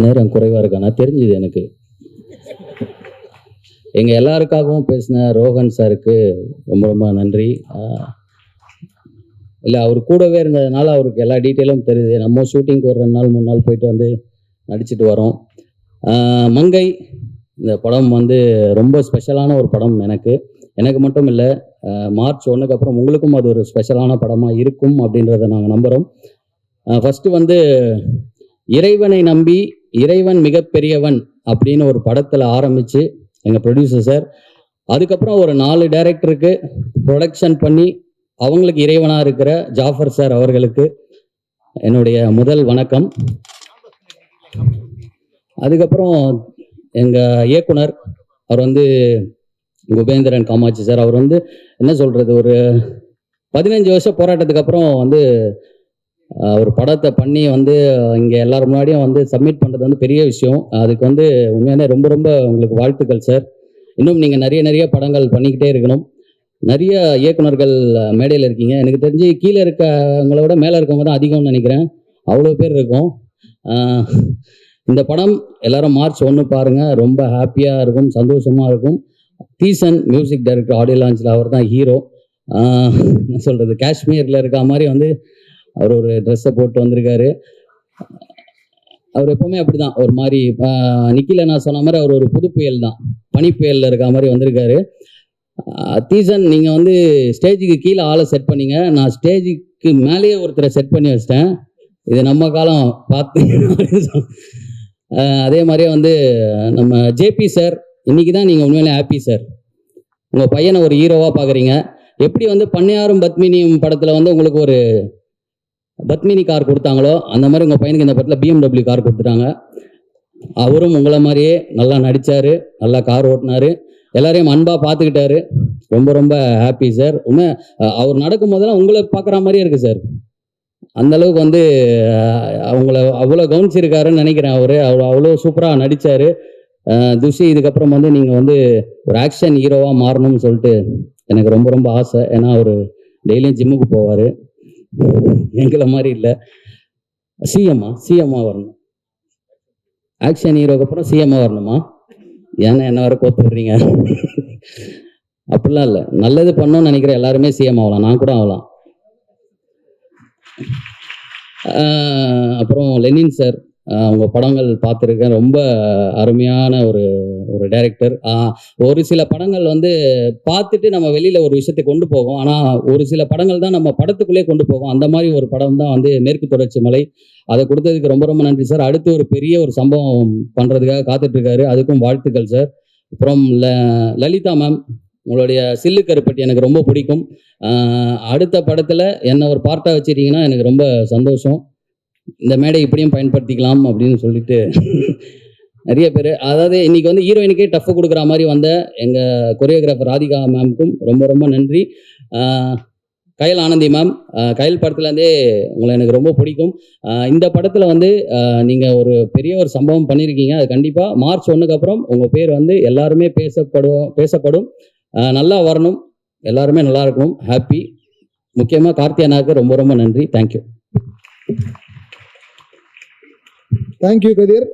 நேரம் குறைவாக இருக்கா நான் தெரிஞ்சுது எனக்கு. எங்கள் எல்லாருக்காகவும் பேசின ரோஹன் சாருக்கு ரொம்ப ரொம்ப நன்றி. இல்லை, அவர் கூடவே இருந்ததுனால அவருக்கு எல்லா டீட்டெயிலும் தெரியுது. நம்ம ஷூட்டிங்க்கு ஒரு 2 நாள் 3 நாள் போயிட்டு வந்து நடிச்சுட்டு வரோம். மங்கை இந்த படம் வந்து ரொம்ப ஸ்பெஷலான ஒரு படம். எனக்கு மட்டும் இல்லை, மார்ச் 1க்கு அப்புறம் உங்களுக்கும் அது ஒரு ஸ்பெஷலான படமாக இருக்கும் அப்படின்றத நாங்கள் நம்புகிறோம். ஃபஸ்ட்டு வந்து இறைவனை நம்பி இறைவன் மிகப்பெரியவன் அப்படின்னு ஒரு படத்தில் ஆரம்பித்து எங்கள் ப்ரொடியூசர் சார், அதுக்கப்புறம் ஒரு 4 டைரக்டருக்கு ப்ரொடக்ஷன் பண்ணி அவங்களுக்கு இறைவனாக இருக்கிற ஜாஃபர் சார் அவர்களுக்கு என்னுடைய முதல் வணக்கம். அதுக்கப்புறம் எங்கள் இயக்குனர் அவர் வந்து குபேந்திரன் காமாட்சி சார், அவர் வந்து என்ன சொல்கிறது, ஒரு 15 வருஷம் போராட்டத்துக்கு அப்புறம் வந்து ஒரு படத்தை பண்ணி வந்து இங்கே எல்லாரும் முன்னாடியும் வந்து சப்மிட் பண்ணுறது வந்து பெரிய விஷயம். அதுக்கு வந்து உண்மையானே ரொம்ப ரொம்ப உங்களுக்கு வாழ்த்துக்கள் சார். இன்னும் நீங்கள் நிறைய படங்கள் பண்ணிக்கிட்டே இருக்கணும். நிறைய இயக்குனர்கள் மேடையில் இருக்கீங்க. எனக்கு தெரிஞ்சு கீழே இருக்கவங்கள விட மேலே இருக்கவங்க தான் அதிகம்னு நினைக்கிறேன். அவ்வளோ பேர் இருக்கும். இந்த படம் எல்லாரும் மார்ச் 1 பாருங்கள். ரொம்ப ஹாப்பியாக இருக்கும், சந்தோஷமாக இருக்கும். தீசன் மியூசிக் டைரக்டர், ஆடியோ லான்ச்சில் அவர் தான் ஹீரோ. என்ன சொல்கிறது, காஷ்மீரில் இருக்க மாதிரி வந்து அவர் ஒரு ட்ரெஸ்ஸை போட்டு வந்திருக்காரு. அவர் எப்போவுமே அப்படி தான் ஒரு மாதிரி நிக்கில நான் சொன்ன மாதிரி அவர் ஒரு புது புயல் தான், பனிப்புயலில் இருக்க மாதிரி வந்திருக்காரு. தீசன், நீங்கள் வந்து ஸ்டேஜுக்கு கீழே ஆளை செட் பண்ணிங்க, நான் ஸ்டேஜுக்கு மேலேயே ஒருத்தரை செட் பண்ணி வச்சிட்டேன். இது நம்ம காலம் பார்த்து. அதே மாதிரியே வந்து நம்ம ஜேபி சார், இன்னைக்கு தான் நீங்கள் உண்மையிலே ஹாப்பி சார். உங்கள் பையனை ஒரு ஹீரோவாக பார்க்குறீங்க. எப்படி வந்து பண்ணையாரும் பத்மினியும் படத்தில் வந்து உங்களுக்கு ஒரு பத்மினி கார் கொடுத்தாங்களோ, அந்த மாதிரி உங்கள் பையனுக்கு இந்த படத்தில் BMW கார் கொடுத்துட்டாங்க. அவரும் உங்களை மாதிரியே நல்லா நடித்தார், நல்லா கார் ஓட்டினார், எல்லாரையும் அன்பாக பார்த்துக்கிட்டாரு. ரொம்ப ரொம்ப ஹாப்பி சார். உண்மை அவர் நடக்கும் போதெல்லாம் உங்களை பார்க்குற மாதிரியே இருக்குது சார். அந்தளவுக்கு வந்து அவங்கள அவ்வளோ கவனிச்சிருக்காருன்னு நினைக்கிறேன். அவர் அவ்வளோ சூப்பராக நடித்தார். துஷி, இதுக்கப்புறம் வந்து நீங்கள் வந்து ஒரு ஆக்ஷன் ஹீரோவாக மாறணும்னு சொல்லிட்டு எனக்கு ரொம்ப ரொம்ப ஆசை. ஏன்னா அவர் டெய்லியும் ஜிம்முக்கு போவார், எங்களை மாதிரி இல்லை. சிஎம்மா வரணும். ஆக்ஷன் ஹீரோக்கு அப்புறம் சிஎம்மா வரணுமா? ஏன்னா என்ன வர கோத்து விடுறீங்க? அப்படிலாம் இல்லை, நல்லது பண்ணணும்னு நினைக்கிற எல்லாருமே சிஎம் ஆகலாம், நான் கூட ஆகலாம். அப்புறம் லெனின் சார், உங்கள் படங்கள் பார்த்துருக்கேன். ரொம்ப அருமையான ஒரு டைரக்டர். ஒரு சில படங்கள் வந்து பார்த்துட்டு நம்ம வெளியில் ஒரு விஷயத்தை கொண்டு போகும், ஆனால் ஒரு சில படங்கள் தான் நம்ம படத்துக்குள்ளே கொண்டு போகும். அந்த மாதிரி ஒரு படம் தான் வந்து மேற்கு தொடர்ச்சி மலை. அதை கொடுத்ததுக்கு ரொம்ப ரொம்ப நன்றி சார். அடுத்து ஒரு பெரிய ஒரு சம்பவம் பண்ணுறதுக்காக காத்துட்ருக்காரு, அதுக்கும் வாழ்த்துக்கள் சார். அப்புறம் லலிதா மேம், உங்களுடைய சில்லு கருப்பட்டி எனக்கு ரொம்ப பிடிக்கும். அடுத்த படத்தில் என்ன ஒரு பார்ட்டாக வச்சுருக்கீங்கன்னா எனக்கு ரொம்ப சந்தோஷம். இந்த மேடை இப்படியும் பயன்படுத்திக்கலாம் அப்படின்னு சொல்லிட்டு நிறைய பேர், அதாவது இன்றைக்கி வந்து ஹீரோயினுக்கே டஃப் கொடுக்குற மாதிரி வந்த எங்கள் கொரியோகிராஃபர் ராதிகா மேம்க்கும் ரொம்ப ரொம்ப நன்றி. கயல் ஆனந்தி மேம், கயல் படத்துலேருந்தே உங்களை எனக்கு ரொம்ப பிடிக்கும். இந்த படத்தில் வந்து நீங்கள் ஒரு பெரிய ஒரு சம்பவம் பண்ணியிருக்கீங்க. அது கண்டிப்பாக மார்ச் 1க்கு அப்புறம் உங்கள் பேர் வந்து எல்லாருமே பேசப்படும். நல்லா வரணும், எல்லாருமே நல்லா இருக்கணும், ஹாப்பி. முக்கியமாக கார்த்தியானாவுக்கு ரொம்ப ரொம்ப நன்றி. தேங்க்யூ. தேங்க்யூ கதிர்.